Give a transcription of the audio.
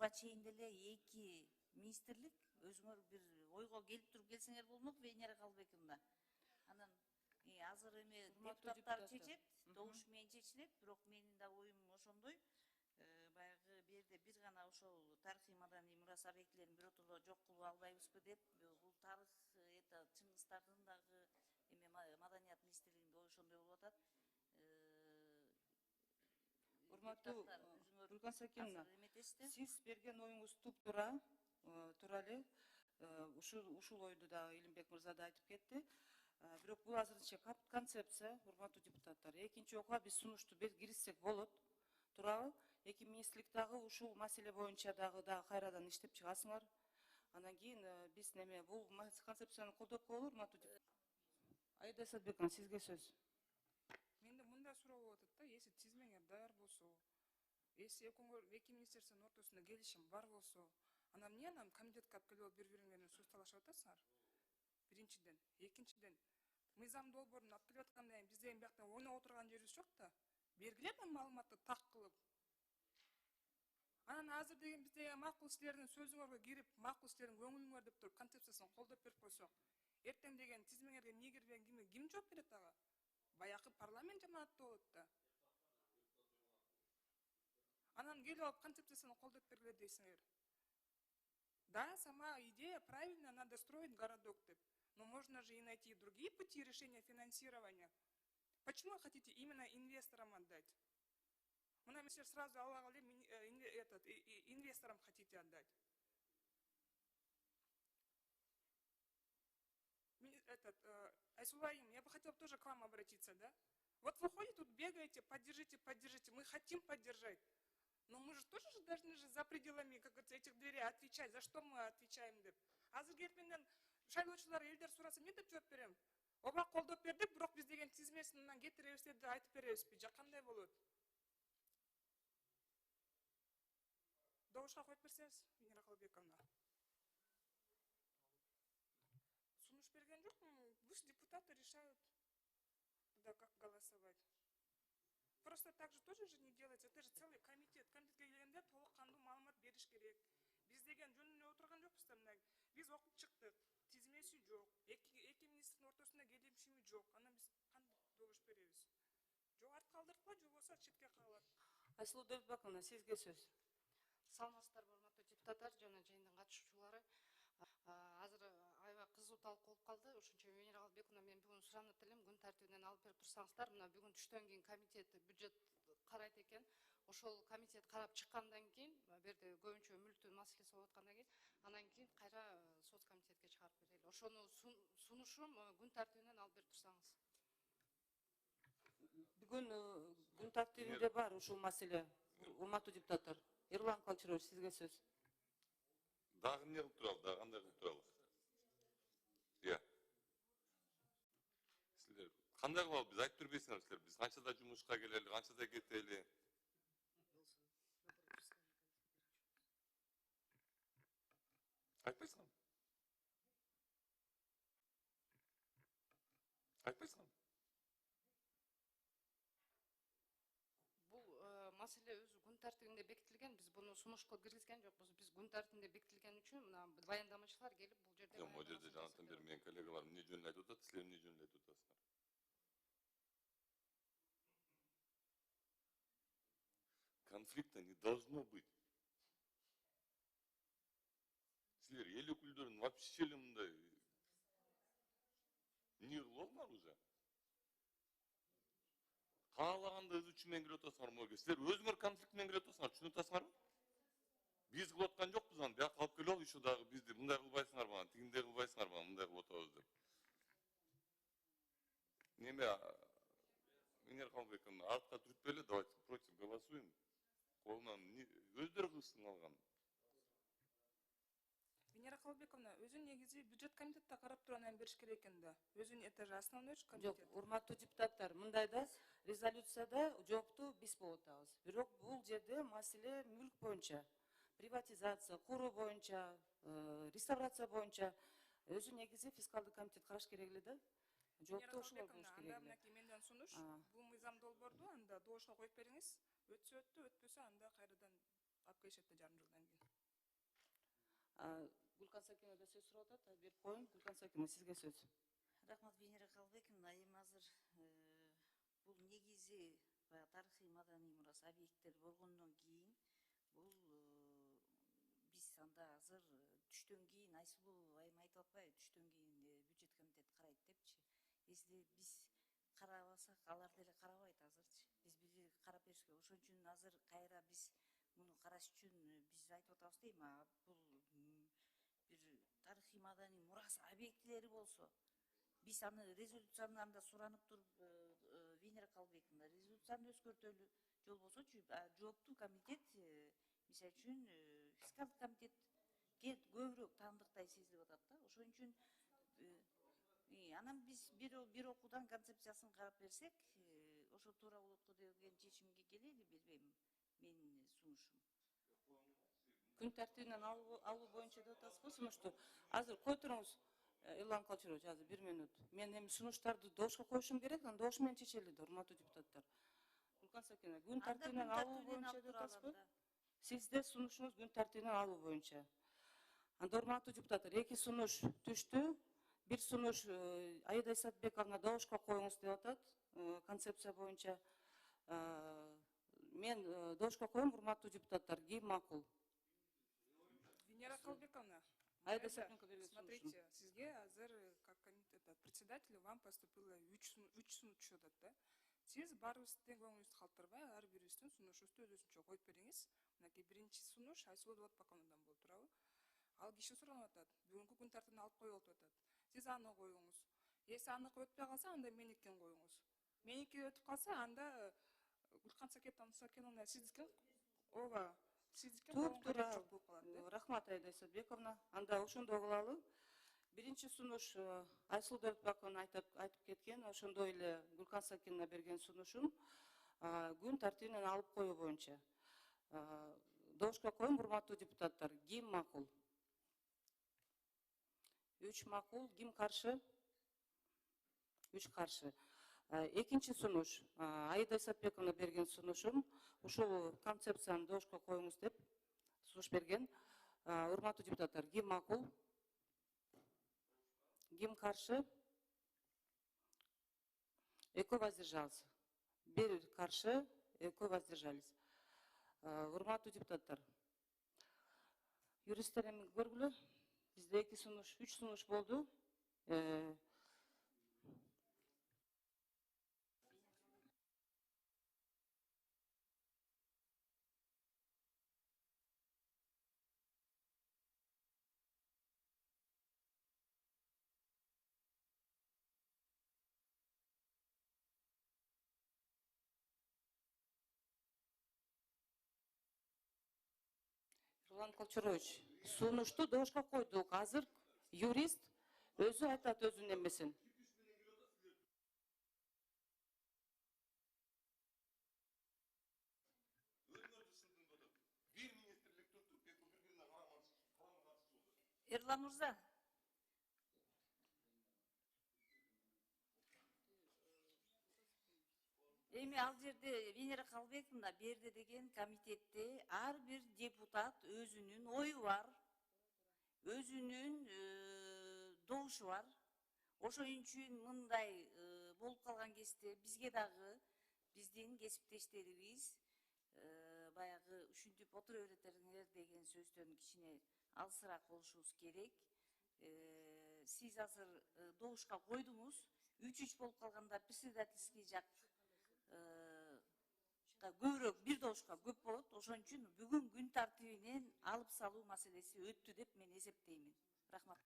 буга чейин деле эки министрлик өзүңөр бир ойго келип туруп келсеңер болмок Венера Калбековна. Анан азыр эме депутаттар чечет, добуш менен чечилет, бирок менин да оюм ошондой. Баягы берде бир гана ошол тарыхый маданий мурас объектилерин биротоло жок кылып албайбызбы деп, бул тарых это Чыңгыздардын дагы эме маданият министрлигинде ошондой болуп атат. Урматтуу Гүлкан Сакиновна, сиз берген оюңуз тура эле. Ушул ойду да Илимбек мырза да айтып кетти. Бирок бул азырынча концепция, урматтуу депутаттар. Экинчи окууга биз сунушту киришсек болот. Туурабы? Эки министрлик дагы ушул маселе боюнча дагы кайрадан иштеп чыгасыңар. Анан кийин биз неме бул концепцияны колдоп коелу, урматтуу депутаттар. Айда Садбековна, сизге сөз. Менде мындай суроо болуп атат да, если тизмеңер даяр болсо, если эки министрликтин ортосунда келишим бар болсо, анан эмне анан комитетке алып келип бири-бириң менен сөз талашып атасыңар? Биринчиден, экинчиден, мыйзам долбоорун алып келип аткандан кийин биз деген бияктан ойноп отурган жерибиз жок да. Бергиле мен маалыматты так кылып. Анан азыр деген биз деген макул силердин сөзүңөргө кирип, макул силердин көңүлүңөр деп туруп концепциясын колдоп берип койсок, эртең деген тизмеңерге эмне кирбеген ким жооп берет ага? Баякы парламент жамаатты болот да. Анан келип алып концепциясын колдоп бергиле дейсиңер. Да, сама идея правильная, надо строить городок деп. Но можно же и найти другие пути решения финансирования. Почему вы хотите именно инвесторам отдать? Мы, наверное, сразу инвесторам хотите отдать. Айсулаим, я бы хотела тоже к вам обратиться, да? Вот вы ходите тут, бегаете, поддержите, поддержите. Мы хотим поддержать. Но мы же тоже должны за пределами, как говорится, этих дверей отвечать. За что мы отвечаем деп. Азыр келип менден шайлоочулар элдер сураса эмне деп жооп берем? Оба колдоп бердик, бирок биз деген тизмесинен кетиребиз деп айтып беребизби? Же кандай болот? Добушка коюп берсеңиз, Венера Калбековна. Сунуш берген жокмун? Пусть депутаты решают, тогда как голосовать. Просто так же тоже же не делается. Это же целый комитет. Комитетке келгенде толук кандуу маалымат бериш керек. Биз деген жөнүнө отурган жокпуз да мына. Биз окуп чыктык. Тизмеси жок. Эки министрдин ортосунда келишими жок. Анан биз кандай добуш беребиз? Жок артка калдырткыла, же болбосо четке калат. Айсулуу Дөлбаковна, сизге сөз. Саламатсыздарбы, урматтуу депутаттар жана жыйындын катышуучулары. Азыр аябай кызуу талкуу болуп калды. Ошончо Венера Калбековна, мен бүгүн суранат элем, күн тартибинен алып берип турсаңыздар, мына бүгүн түштөн кийин комитет бюджет карайт экен. Ошол комитет карап чыккандан кийин, берде көбүнчө мүлктүн маселеси болуп аткандан кийин, анан кийин кайра соц комитетке чыгарып берели. Ошону сунушум күн тартибинен алып берип турсаңыз. Бүгүн күн тартибинде бар ушул маселе, урматтуу депутаттар. Эрлан Калчырович, сизге сөз. Дагы эмне кылып туралы, дагы кандай кылып туралы? Силер кандай кылып биз айтып бербейсиңер силер? Биз канчада жумушка келели, канчада кетели? Айтпайсыңарбы? Айтпайсыңарбы? Бул маселе өзү күн тартибинде бекитилген, биз буну сунуш кылып киргизген жокпуз. Биз күн тартибинде бекитилген үчүн мына баяндамачылар келип бул жерде. Жок, могу жерде жанатан бери менин коллегаларым эмне жөнүндө айтып атат, силер эмне жөнүндө айтып атасыңар? Конфликта не должно быть. Силер эл өкүлдөрүн вообще эле мындай эмне кылып алдыңар уже? Каалаганда өз үчүн менен кирип атасыңар могу. Силер өзүңөр конфликт менен кирип атасыңар, түшүнүп атасыңарбы? Биз кылып аткан жокпуз аны, бияка алып келип еще дагы бизди мындай кылбайсыңарбы, аны тигиндей кылбайсыңарбы, мындай кылып атабыз деп. Неме Венера Калбековна, артка түртпеле, давайте против голосуем. Колунан өздөрү кылсын алган. Венера Калбековна, өзүн негизи бюджет комитетте карап туруп анан бериш керек экен да. Өзүн это же основной комитет. Жок, урматтуу депутаттар, мындайда резолюцияда жоопту биз болуп атабыз. Бирок бул жерде маселе мүлк боюнча, приватизация, куруу боюнча, реставрация боюнча өзү негизи фискалдык комитет караш керек эле да. Жоопту ошолор болуш керек эле. Мынакей менден сунуш, бул мыйзам долбоорду анда добушка коюп бериңиз. Өтсө өттү, өтпөсө анда кайрадан алып келишет да жарым жылдан кийин. Гүлкан Сакина да сөз сурап атат, берип коеюн. Гүлкан Сакина, сизге сөз. Рахмат Венера Калбековна. Эми азыр бул негизи баягы тарыхый маданий мурас объекттер болгондон кийин бул биз анда азыр түштөн кийин Айсулуу айым айтып атпайбы, түштөн кийин бюджет комитет карайт депчи. Если биз карабасак, алар деле карабайт азырчы. Биз карап беришке. Ошон үчүн азыр кайра биз муну караш үчүн биз айтып атабыз дейм, бул бир тарыхый маданий мурас объектилери болсо, биз аны резолюцияны анда суранып туруп, Венера Калбековна, резолюцияны өзгөртөлү, же болбосочу жооптуу комитет, мисалы үчүн фискалдык комитетке көбүрөөк таандыктай сезилип атат да. Ошон үчүн анан биз бир окуудан концепциясын карап берсек, ошо туура болот го деген чечимге келели, билбейм, менин сунушум. Күн тартибинен алуу боюнча деп атасызбы сунушту? Азыр кой туруңуз, Эрлан Калчырович, азыр 1 минут. Мен эми сунуштарды добушка коюшум керек, анан добуш менен чечели, урматтуу депутаттар. Гүлкан Сакина, күн тартибинен алуу боюнча деп атасызбы? Сизде сунушуңуз күн тартибинен алуу боюнча. Анда урматтуу депутаттар, 2 сунуш түштү. Бир сунуш Аида Исатбековна добушка коюңуз деп атат, концепция боюнча. Мен добушка коем, урматтуу депутаттар, ким макул? Венера Калбековна, Аида Исатбековна берген смотрите, сизге азыр как председатель вам поступило 3 сунуш түшүп атат да. Сиз баарыбыздын тең көңүлүбүздү калтырбай, ар бирибиздин сунушубузду өзүнчө коюп бериңиз. Мынакей биринчи сунуш Айсулуу Болотбаковнадан болуп турабы? Ал киши суранып атат, бүгүнкү күн тартибине алып коелу деп атат. Сиз аны коюңуз. Если аныкы өтпөй калса, анда меникин коюңуз. Меники өтүп калса, анда Гүлкан Сакиновна сиздикин ооба, сиздикин Туп-тура. жок болуп калат да. Рахмат, Аида Исатбековна. Анда ошондой кылалы. Биринчи сунуш Айсулуу Болотбаковна айтып кеткен, ошондой эле Гүлкан Сакиновна берген сунушум күн тартибинен алып коюу боюнча. Добушка коем, урматтуу депутаттар, ким макул? 3 макул, ким каршы? 3 каршы. Экинчи сунуш Аида Исатбековна берген сунушум, ушул концепцияны добушка коюңуз деп сунуш берген. Урматтуу депутаттар, ким макул? Ким каршы? Экөө воздержался. Бир каршы, экөө воздержались. Урматтуу депутаттар, юристтер эми көргүлө, бизде 2 сунуш, 3 сунуш болду. Эрлан Калчырович, сунушту добушка койдук. Азыр юрист өзү айтат өзүнүн эмесин. Эрлан мырза. Эми ал жерде Венера Калбековна берди деген комитетте ар бир депутат өзүнүн ою бар, өзүнүн добушу бар. Ошон үчүн мындай болуп калган кезде бизге дагы биздин кесиптештерибиз баягы ушинтип отура беретиңер деген сөздөн кичине алысыраак болушубуз керек. Сиз азыр добушка койдуңуз, 3-3 болуп калганда председательский жак көбүрөөк, бир добушка көп болот. Ошон үчүн бүгүн күн тартибинен алып салуу маселеси өттү деп мен эсептеймин. Рахмат.